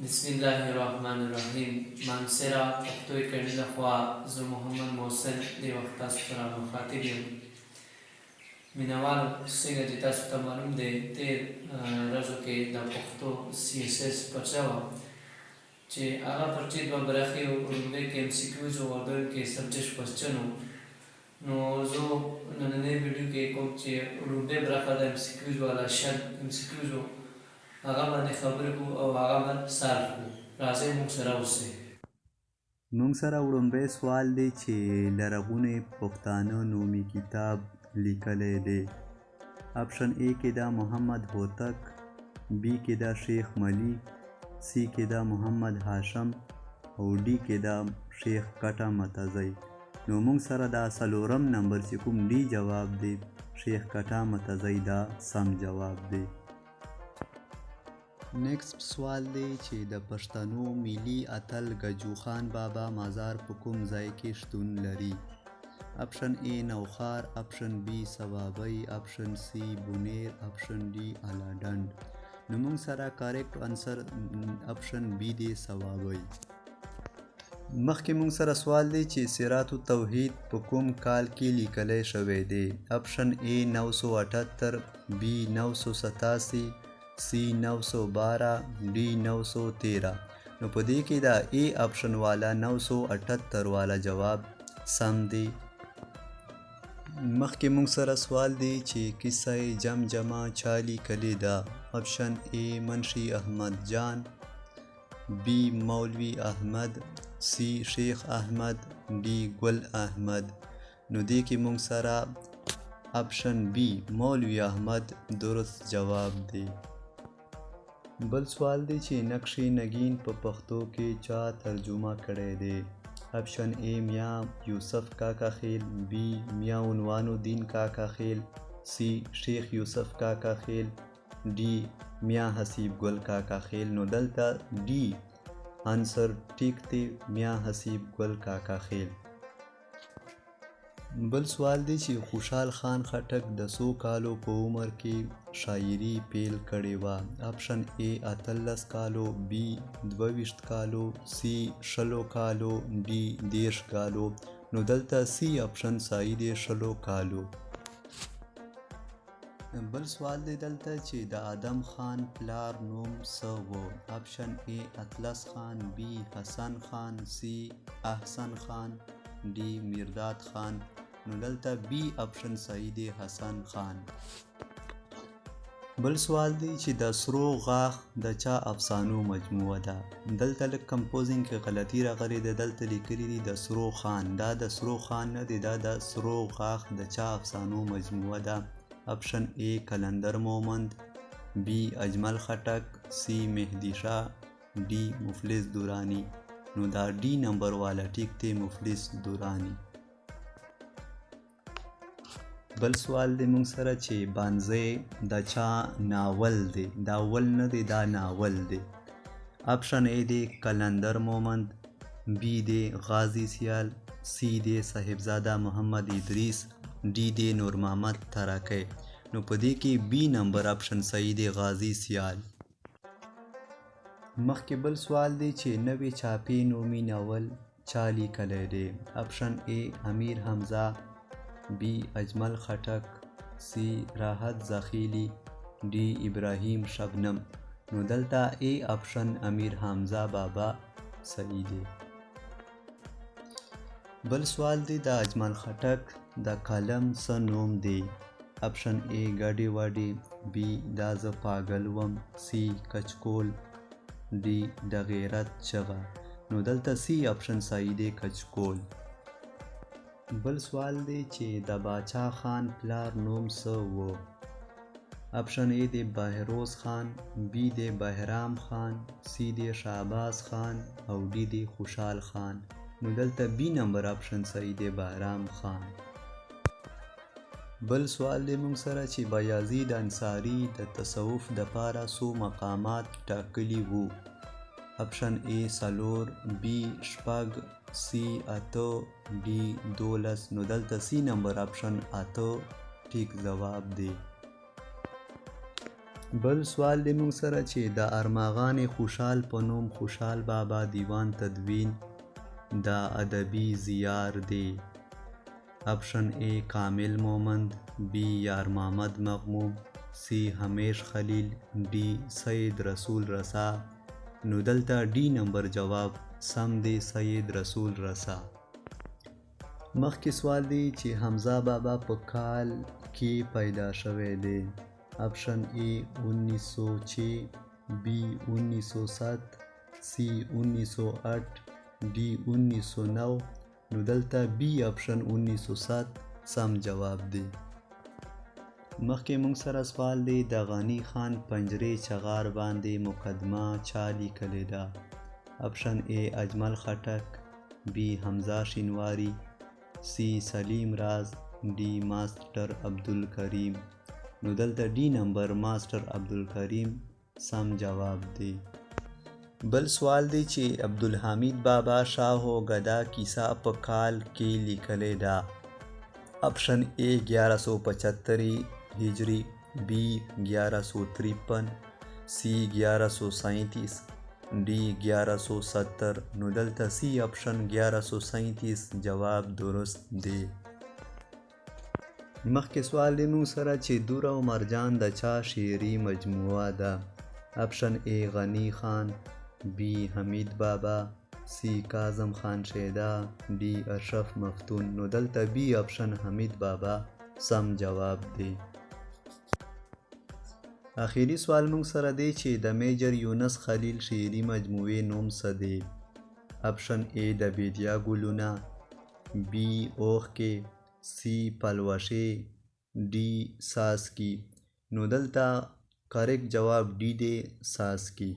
बिस्मिल्लाहिर्रहमानिर्रहीम मानसरा पख्तो एकेडमी लखवा जो मोहम्मद मोहसिन दे वक्ता सुतरा मुखातिब یم مینوال څنګه چې تاسو ته معلوم دی تیر ورځو کې د پښتو CSS پرچه وه چې هغه پرچې دوه برخې وو لومړی کې MCQs وو او دویم کې سبجیکټ کوېسچن وو نو زه نننۍ ویډیو کې کوم چې لومړۍ برخه د MCQs والا شل MCQs وو هغه باندې خبرې کوو او هغه باندې سالف کوو راځئ موږ سره اوسئ موږ سره وړومبی سوال دی چې لرغونی پښتانه نومي کتاب لیکلی دی اپشن A کې دا محمد هوتک B کې دا شیخ ملی C کې دا محمد هاشم او D کې دا شیخ کټه متزی نو موږ سره دا څلورم نمبر چې کوم D جواب دی شیخ کټه متزی دا سم جواب دی نیکسٹ سوال دی چې د پښتنو ملي اتل ګجو خان بابا مزار په کوم ځای کې شتون لري اپشن A نوخار اپشن B سوابی اپشن C بونیر اپشن D الاډنډ نو موږ سره کریکټ انسر اپشن B دی سوابی مخکې موږ سره سوال دی چې سیرات التوحید په کوم کال کې لیکلی شوی دی اپشن A 978 B 987 C 912 D 913 نو په دې کې دا A اپشن والا 978 والا جواب سم دی مخکې موږ سره سوال دی چې کیسه جمجمه چا لیکلې ده اپشن A منشي احمد جان B مولوی احمد C شیخ احمد D ګل احمد نو دې کې موږ سره اپشن B مولوی احمد درست جواب دی بل سوال دی چې نقش نگین په پښتو کې چا ترجمه کړی دی اپشن A میاں یوسف کاکا خیل B میاں عنوان الدین کاکا خیل C شیخ یوسف کاکا خیل D میاں حسیب ګل کاکا خیل نو دلته D انسر ټیک دی میاں حسیب ګل کاکا خیل بل سوال دی چې خوشحال خان خټک د څو کالو په عمر کې شاعري پیل کړې وه اپشن A 18 کالو B 22 کالو C 20 کالو D 30 کالو نو دلته C اپشن صحیح دی 20 کالو بل سوال دی دلته چې د آدم خان پلار نوم څه و اپشن A اطلس خان B حسن خان C احسن خان D میرداد خان نو دلته B اپشن صحیح دی حسن خان بل سوال دی چې د سرو غاښ د چا افسانو مجموعه ده دلته لږ کمپوزینګ کې غلطي راغلې ده دلته لیکلي دي د سرو خان دا د سرو خان نه دی دا د سرو غاښ د چا افسانو مجموعه ده اپشن A کلندر مومند B اجمل خټک C مهدی شاه D مفلس دورانی نو دا D نمبر والا ټیک دی مفلس دورانی بل سوال دی موږ سره چې بانځی د چا ناول دی دا ول نه دی دا ناول دی اپشن A دی کلندر مومند B دی غازی سیال C دی صاحبزاده محمد ادریس D دی نور محمد ترکی نو په دې کې B نمبر اپشن صحیح دی غازی سیال مخکې بل سوال دی چې نوې چاپی نومي ناول چا لیکلی دی اپشن A امیر حمزه B اجمل خټک C راحت زخیلی D ابراهیم شبنم نو دلته A اپشن امیر حمزه بابا صحیح دی بل سوال دی د اجمل خټک د کالم څه نوم دی اپشن A ګاډي واډي B دا زه پاگل وم C کچکول D د غیرت چغه نو دلته C اپشن صحیح دی کچکول بل سوال دی چې د باچا خان پلار نوم څه و اپشن A دی بهروز خان B دی بهرام خان C دی شهباز خان او D دی خوشحال خان نو دلته B نمبر اپشن صحیح دی بهرام خان بل سوال دی موږ سره چې بایزید انصاری د تصوف د پاره څو مقامات ټاکلي وو اپشن A څلور B شپږ C اته D 12 نو دلته C نمبر اپشن اته ټیک جواب دی بل سوال دی موږ سره چې د ارماغان خوشحال په نوم خوشحال بابا دیوان تدوین دا ادبی زیار دی. آپشن اے کامل مومند، بی یار محمد مغموم، سی همیش خلیل، ڈی سید رسول رسا. نو دلته ڈی نمبر جواب سم دی، سید رسول رسا. مخکې سوال دی چې حمزه بابا په کال کې پیدا شوی دی. آپشن اے 1906، بی 1907، سی 1908، डी 1909. نو دلته بی آپشن 1907 سم جواب دی. مخکې موږ سره سوال دی د غنی خان پنجرې چغار باندې مقدمه چا لیکلې ده. آپشن اے اجمل خټک، بی حمزه شینواری، سی سلیم راز، ڈی ماسٹر عبدالکریم. نو دلته ڈی نمبر ماسٹر عبدالکریم سم جواب دی. بل سوال دی چې عبدالحمید بابا شاه و گدا کیسه په کال کې لیکلې ده. آپشن اے 1175 ہجری، بی 1153، سی 1137، डी 1170. نو دلته سی آپشن 1137 جواب درست دی. مخکې سوال دی موږ سره چې دور او مرجان د چا شعري مجموعه ده. آپشن اے غنی خان، بی حمید بابا، سی کاظم خان شیدا، डी اشرف مفتون. نو دلته بی آپشن حمید بابا سم جواب دی. آخري سوال موږ سره دی چې د میجر یونس خلیل شعري مجموعې نوم څه دی. آپشن اے د بیدیا ګلونه، بی اوښکې، سی پلوشې، डी ساسکی. نو دلته کریکټ جواب डी دی، ساسکی.